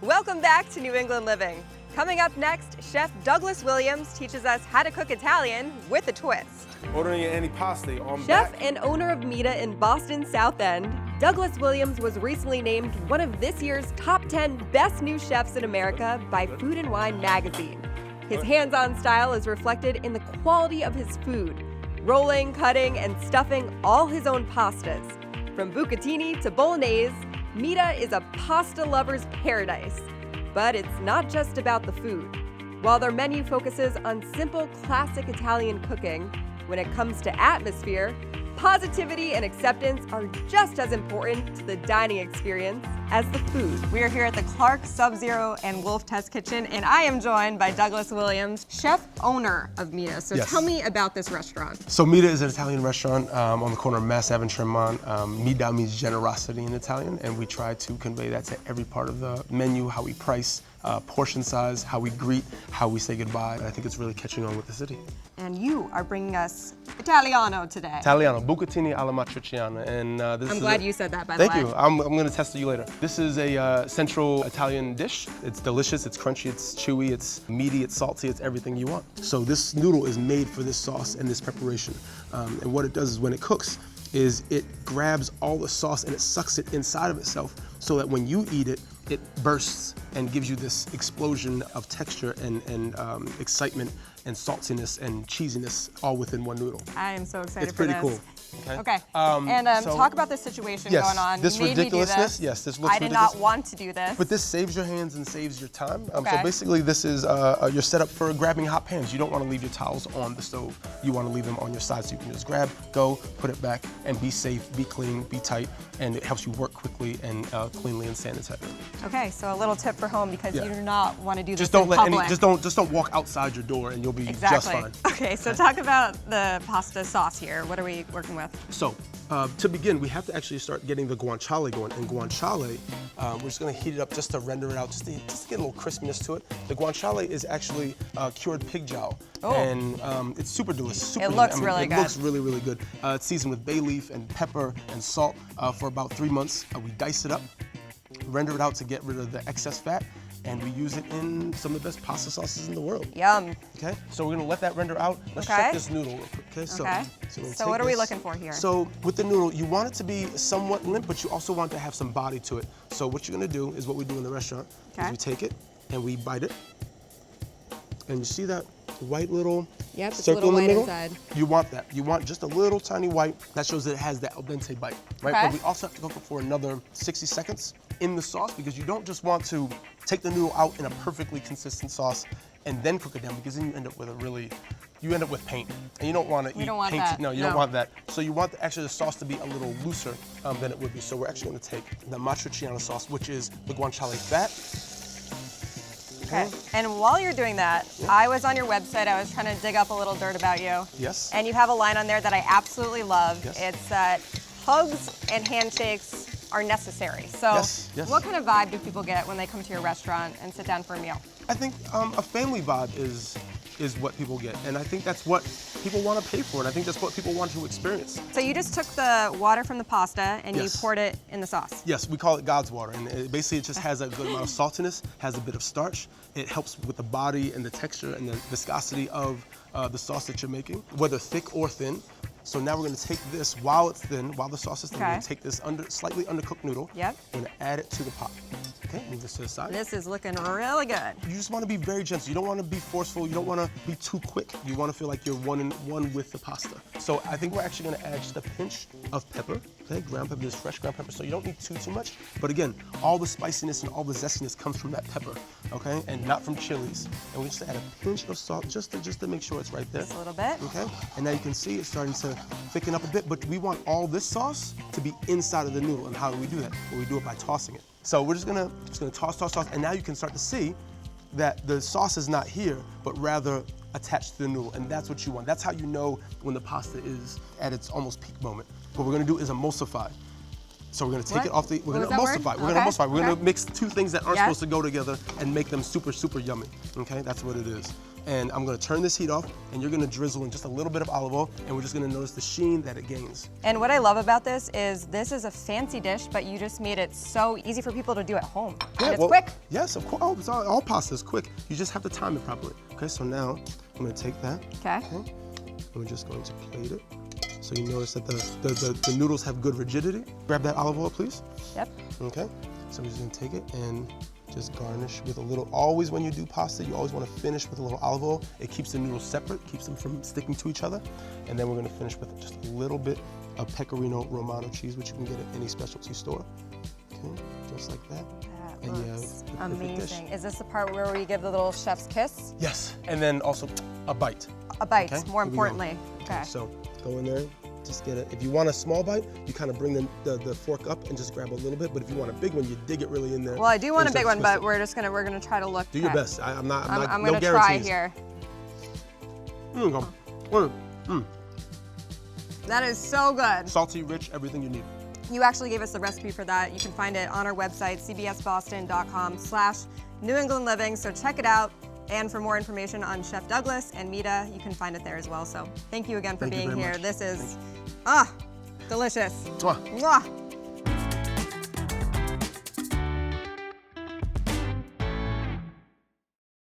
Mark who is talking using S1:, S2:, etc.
S1: Welcome back to New England Living. Coming up next, Chef Douglas Williams teaches us how to cook Italian with a twist.
S2: Ordering your antipasti on
S1: Chef
S2: back.
S1: and owner of Mita in Boston South End, Douglas Williams was recently named one of this year's top 10 best new chefs in America by Food and Wine magazine. His hands-on style is reflected in the quality of his food, rolling, cutting, and stuffing all his own pastas. From bucatini to bolognese, Mita is a pasta lover's paradise. But it's not just about the food. While their menu focuses on simple, classic Italian cooking, when it comes to atmosphere, positivity and acceptance are just as important to the dining experience as the food. We are here at the Clark, Sub-Zero, and Wolf Test Kitchen, and I am joined by Douglas Williams, chef owner of Mita. So
S2: Yes.
S1: tell me about this restaurant.
S2: So Mita is an Italian restaurant on the corner of Mass Ave and Tremont. Mita means generosity in Italian, and we try to convey that to every part of the menu, how we price, portion size, how we greet, how we say goodbye. And I think it's really catching on with the city.
S1: And you are bringing us Italiano today.
S2: Italiano, bucatini alla matriciana, and this
S1: I'm
S2: is
S1: glad you said that, by the way.
S2: Thank you. I'm going to test you later. This is a central Italian dish. It's delicious, it's crunchy, it's chewy, it's meaty, it's salty, it's everything you want. So this noodle is made for this sauce and this preparation. And what it does is when it cooks, is it grabs all the sauce and it sucks it inside of itself so that when you eat it, it bursts and gives you this explosion of texture and excitement and saltiness and cheesiness all within one noodle.
S1: I am so excited
S2: It's
S1: for
S2: pretty
S1: this.
S2: cool. Okay.
S1: Okay,
S2: So-
S1: talk about this situation
S2: Yes,
S1: going on.
S2: this
S1: You made me do
S2: ridiculousness,
S1: this.
S2: yes, this looks
S1: I did not
S2: ridiculous.
S1: want to do this.
S2: But this saves your hands and saves your time. So
S1: Okay.
S2: basically this is your setup for grabbing hot pans. You don't want to leave your towels on the stove. You want to leave them on your side so you can just grab, go, put it back, and be safe, be clean, be tight, and it helps you work quickly and cleanly and sanitary.
S1: Okay, so a little tip for home because
S2: Yeah.
S1: you do not want to do this
S2: Just don't
S1: in
S2: let
S1: public.
S2: any, just don't walk outside your door and you'll be just
S1: Exactly.
S2: fine.
S1: Okay, so talk about the pasta sauce here. What are we working with?
S2: So, to begin, we have to actually start getting the guanciale going. And guanciale, we're just gonna heat it up just to render it out, just to get a little crispiness to it. The guanciale is actually cured pig jowl.
S1: Oh.
S2: And it's super delicious. Super
S1: It looks
S2: delicious.
S1: really
S2: it
S1: good.
S2: looks really, really good. It's seasoned with bay leaf and pepper and salt for about 3 months. We dice it up, render it out to get rid of the excess fat, and we use it in some of the best pasta sauces in the world.
S1: Yum.
S2: Okay, so we're gonna let that render out. Let's
S1: Okay.
S2: check this noodle real quick. Okay,
S1: Okay.
S2: we'll
S1: So
S2: take
S1: what are we
S2: this.
S1: looking for here?
S2: So with the noodle, you want it to be somewhat limp, but you also want to have some body to it. So what you're gonna do is what we do in the restaurant.
S1: Okay.
S2: Is we take it and we bite it, and you see that white little
S1: Yep, it's a
S2: circle
S1: little
S2: in the
S1: white
S2: middle?
S1: inside.
S2: You want that. You want just a little tiny white. That shows that it has that al dente bite, right?
S1: Okay.
S2: But we also have to cook it for another 60 seconds in the sauce because you don't just want to take the noodle out in a perfectly consistent sauce and then cook it down because then you end up with you end up with paint. And you don't want to eat
S1: don't want
S2: paint.
S1: that.
S2: No, you
S1: No.
S2: don't want that. So you want actually the sauce to be a little looser than it would be. So we're actually going to take the matriciana sauce, which is the guanciale fat.
S1: Okay. And while you're doing that, I was on your website. I was trying to dig up a little dirt about you.
S2: Yes.
S1: And you have a line on there that I absolutely love.
S2: Yes.
S1: It's that hugs and handshakes are necessary. So
S2: Yes, yes.
S1: what kind of vibe do people get when they come to your restaurant and sit down for a meal?
S2: I think a family vibe is what people get, and I think that's what people want to pay for, and I think that's what people want to experience.
S1: So you just took the water from the pasta and
S2: Yes.
S1: you poured it in the sauce.
S2: Yes, we call it God's water, and basically it just has a good amount of saltiness, has a bit of starch. It helps with the body and the texture and the viscosity of the sauce that you're making, whether thick or thin. So now we're gonna take this while it's thin, while the sauce is thin, we're
S1: Okay.
S2: gonna take this slightly undercooked noodle.
S1: Yep.
S2: We're gonna add it to the pot. Okay, move this to the side.
S1: This is looking really good.
S2: You just want to be very gentle. You don't want to be forceful. You don't want to be too quick. You want to feel like you're one with the pasta. So I think we're actually going to add just a pinch of pepper. Okay, ground pepper, this fresh ground pepper. So you don't need too much. But again, all the spiciness and all the zestiness comes from that pepper. Okay, and not from chilies. And we just add a pinch of salt just to make sure it's right there.
S1: Just a little bit.
S2: Okay, and now you can see it's starting to thicken up a bit. But we want all this sauce to be inside of the noodle. And how do we do that? Well, we do it by tossing it. So we're just gonna toss, and now you can start to see that the sauce is not here, but rather attached to the noodle, and that's what you want. That's how you know when the pasta is at its almost peak moment. What we're gonna do is emulsify. So we're gonna take
S1: What?
S2: it off the, we're
S1: What
S2: gonna
S1: was that
S2: emulsify.
S1: word?
S2: We're gonna
S1: Okay,
S2: emulsify. We're
S1: okay.
S2: gonna mix two things that aren't
S1: Yes.
S2: supposed to go together and make them super, super yummy. Okay, that's what it is. And I'm gonna turn this heat off, and you're gonna drizzle in just a little bit of olive oil, and we're just gonna notice the sheen that it gains.
S1: And what I love about this is a fancy dish, but you just made it so easy for people to do at home. And it's quick.
S2: Yes, of course. Oh, it's all pasta is quick. You just have to time it properly. Okay, so now I'm gonna take that.
S1: Okay.
S2: And we're just going to plate it. So you notice that the noodles have good rigidity. Grab that olive oil, please.
S1: Yep.
S2: Okay, so we're just gonna take it and just garnish with a little, always when you do pasta, you always wanna finish with a little olive oil. It keeps the noodles separate, keeps them from sticking to each other. And then we're gonna finish with just a little bit of Pecorino Romano cheese, which you can get at any specialty store. Okay, just like that.
S1: That
S2: And you have
S1: looks
S2: the perfect dish.
S1: amazing. Is this the part where we give the little chef's kiss?
S2: Yes, and then also a bite.
S1: A bite,
S2: Okay,
S1: more
S2: here we go.
S1: importantly. Okay.
S2: So go in there, just get it. If you want a small bite, you kind of bring the fork up and just grab a little bit. But if you want a big one, you dig it really in there.
S1: Well, I do want a
S2: and
S1: big
S2: start
S1: one,
S2: to
S1: but
S2: twist
S1: we're gonna try to look.
S2: it. Do your
S1: okay.
S2: best. I'm not
S1: I'm
S2: no
S1: gonna try
S2: guarantees.
S1: here.
S2: Here we go.
S1: That is so good.
S2: Salty, rich, everything you need.
S1: You actually gave us the recipe for that. You can find it on our website, cbsboston.com/New England Living. So check it out. And for more information on Chef Douglas and Mita, you can find it there as well. So thank you again for
S2: Thank you
S1: being
S2: very
S1: here.
S2: much.
S1: This is,
S2: Thank
S1: delicious.
S2: Mwah.
S1: Mwah.